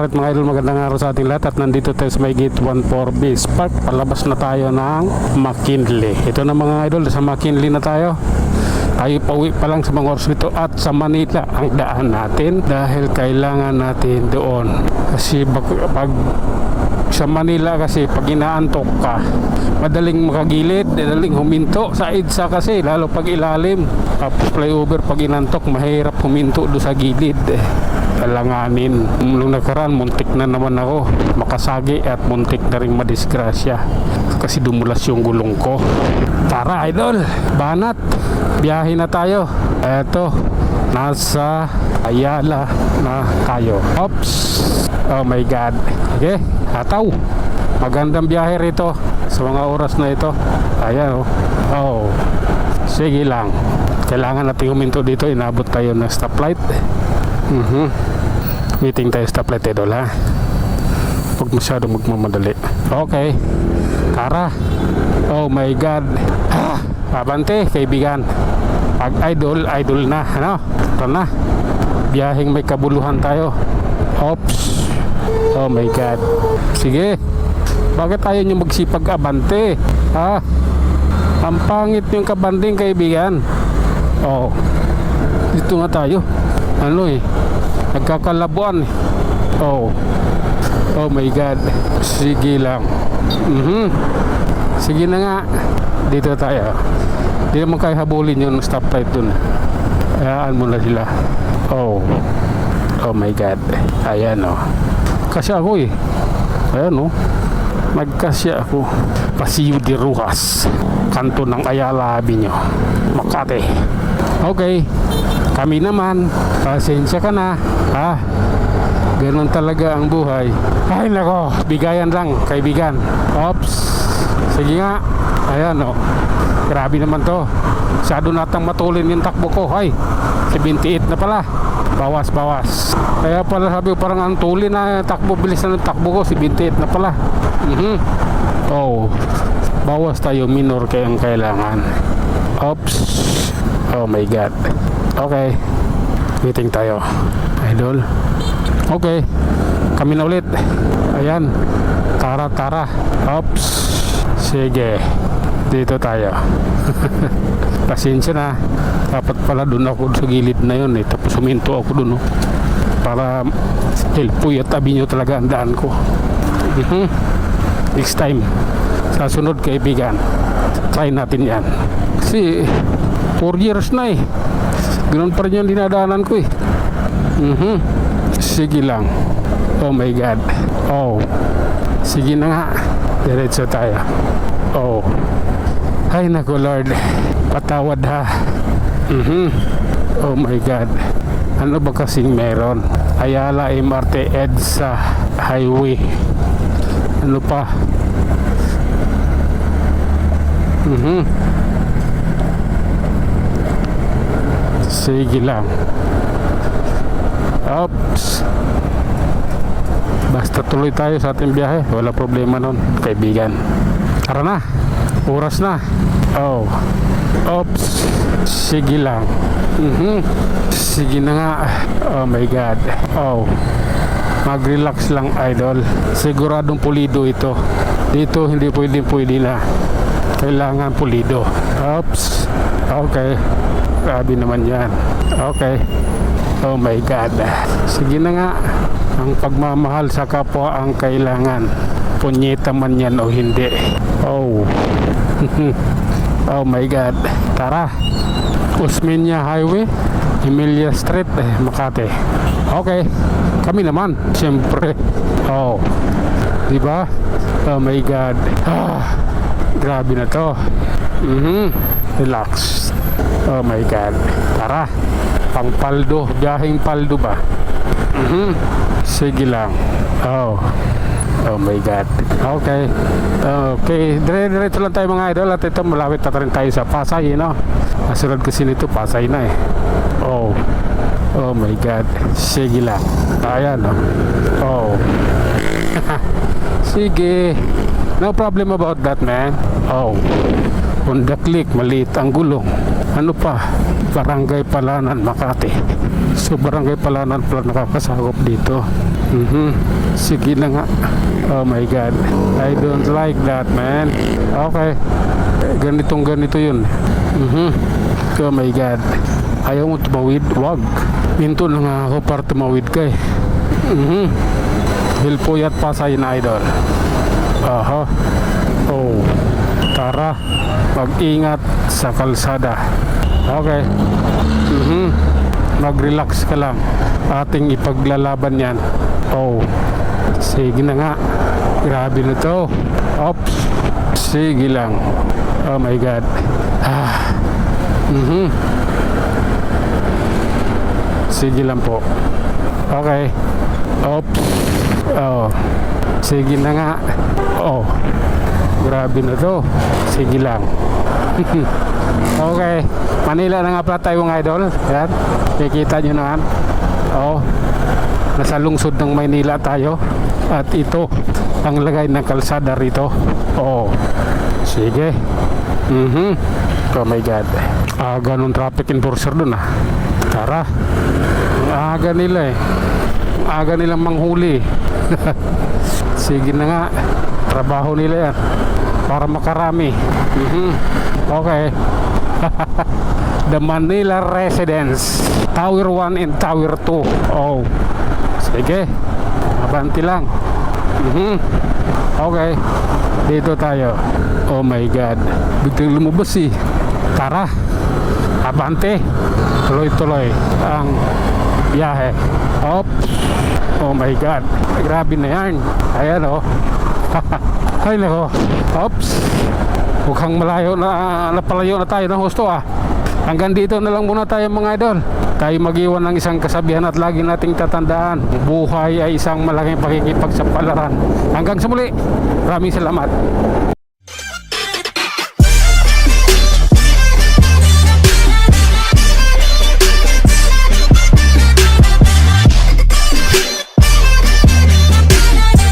Alright mga idol, magandang araw sa ating lahat at nandito tayo sa may gate 14 Base Park. Palabas na tayo ng McKinley. Ito na mga idol, sa McKinley na tayo. Tayo pauwi pa lang sa mga oras nito at sa Manila ang daan natin dahil kailangan natin doon. Kasi pag sa Manila kasi pag inaantok ka, madaling makagilid, madaling huminto sa EDSA kasi lalo pag ilalim. Tapos flyover pag inantok, mahirap huminto doon sa gilid. Alanganin. Nung nakaraan, muntik na naman ako makasagi at muntik na rin madisgrasya kasi dumulas yung gulong ko. Tara idol, banat, biyahe na tayo. Eto, nasa Ayala na tayo. Oops, oh my god. Okay, hataw. Magandang biyahe rito sa mga oras na ito. Ayan oh. Oh, sige lang, kailangan natin huminto dito. Inabot tayo ng stoplight. Waiting tayo stoplight idol ha. Huwag masyadong magmamadali. Okay, tara. Oh my god. Abante kaibigan. Pag idol, idol na ano? Tara na. Biyaheng may kabuluhan tayo. Oops. Oh my god. Sige. Bakit tayo nyo magsipag abante? Ha? Ang pangit yung kabanding kaibigan. Oh, dito nga tayo. Ano eh, nagkakalabuan eh. Oh, oh my god. Sige lang. Sige na nga. Dito tayo. Di naman kayo habulin yung stoplight dun. Hayaan mo na sila. Oh, oh my god. Ayan oh. Kasi ako eh. Ayan oh, nagkasya ako. Paseo de Rojas, kanto ng Ayala Avenue, Makati. Okay, kami naman, pasensya ka na ha. Ganun talaga ang buhay. Ay nako, bigayan lang kaibigan. Oops, sige nga. Ayan o, grabe naman to. Masyado natang matulin yung takbo ko. Ay, 78 na pala. Bawas. Kaya pala sabi ko parang ang tulin na takbo. Bilis na ng takbo ko, 78 na pala. Oh, bawas tayo, minor kayang kailangan. Oops. Oh my god. Okay, meeting tayo idol. Okay, kami na ulit. Ayan, tara. Oops, sige, dito tayo. Pasensya na. Dapat pala dun ako sa gilid na yun eh. Tapos huminto ako dun para Elpuy at Avenue talaga ang daan ko. Next time, sa sunod kaibigan, try natin yan. Kasi 4 years na eh, ganoon pa rin yung dinadaanan ko eh. Sige lang. Oh my god. Oh, sige na nga, diretso tayo. Oh, ay naku Lord, patawad ha. Oh my god, ano ba kasing meron? Ayala MRT EDSA Highway. Ano pa? Sige lang. Oops. Basta tuloy tayo sa ating biyahe, wala problema nun kaibigan. Tara na, oras na. Oh, oops. Sige lang. Sige na nga. Oh my god. Oh, mag-relax lang idol. Siguradong pulido ito. Dito hindi pwede na. Kailangan pulido. Oops. Okay, grabe naman yan. Okay. Oh my god. Sige na nga. Ang pagmamahal sa kapwa ang kailangan, punyeta man yan o hindi. Oh. Oh my god. Tara, Osmeña Highway, Emilia Street, Makati. Okay, kami naman siyempre. Oh, diba? Oh my god. Grabe na to. Relax. Oh my god. Tara, pang paldo, biyaheng paldo ba? Sige lang. Oh, oh my god. Okay. Okay, dire-diretso lang tayo mga idol. At ito, malapit na rin tayo sa Pasay, no? Kasunod kasi nito, Pasay na eh. Oh, oh my god. Sige lang. Ayan, no? Oh. Sige, no problem about that man. Oh, on the click, maliit ang gulong. Ano pa? Barangay Palanan, Makati. So Barangay Palanan pala nakakasakop dito. Sige na nga. Oh my God. I don't like that, man. Okay. Ganito yun. Oh my God. Ayaw mo tumawid? Wag. Minto na nga ako para tumawid ka eh. Hilpuyat Pasay na idol. Aha. Oh. Tara. Mag-ingat sa kalsada. Okay. Mag-relax ka lang. Ating ipaglalaban yan. Oh. Sige na nga. Grabe na to. Oops. Sige lang. Oh my God. Sige lang po. Okay. Oops. Oh. Sige na nga. Oh. Grabe na to. Sige lang. Okay. Manila na nga pala tayo mga idol. Yan. Kikita nyo naman. Oh. Nasa lungsod ng Maynila tayo. At ito ang lagay ng kalsada rito. Oh. Sige. Oh my God. Ganun traffic enforcer dun ah. Tara. Ang aga nila eh. Ang aga nilang manghuli. Sige na nga. Trabaho nila yan. Para makarami. Okay. The Manila Residence. Tower 1 and Tower 2. Oh. Sige. Abanti lang. Okay. Dito tayo. Oh my God. Biglang lumabas eh. Tara. Abante. Tuloy-tuloy ang biyahe. Oops. Oh my God. Grabe na yan. Ayan oh. Ay nako. Oops. Mukhang malayo na napalayo na tayo ng husto ah. Hanggang dito na lang muna tayo mga idol. Tayo mag-iwan ng isang kasabihan at lagi nating tatandaan. Buhay ay isang malaking pakikipagsapalaran. Hanggang sa muli. Maraming salamat.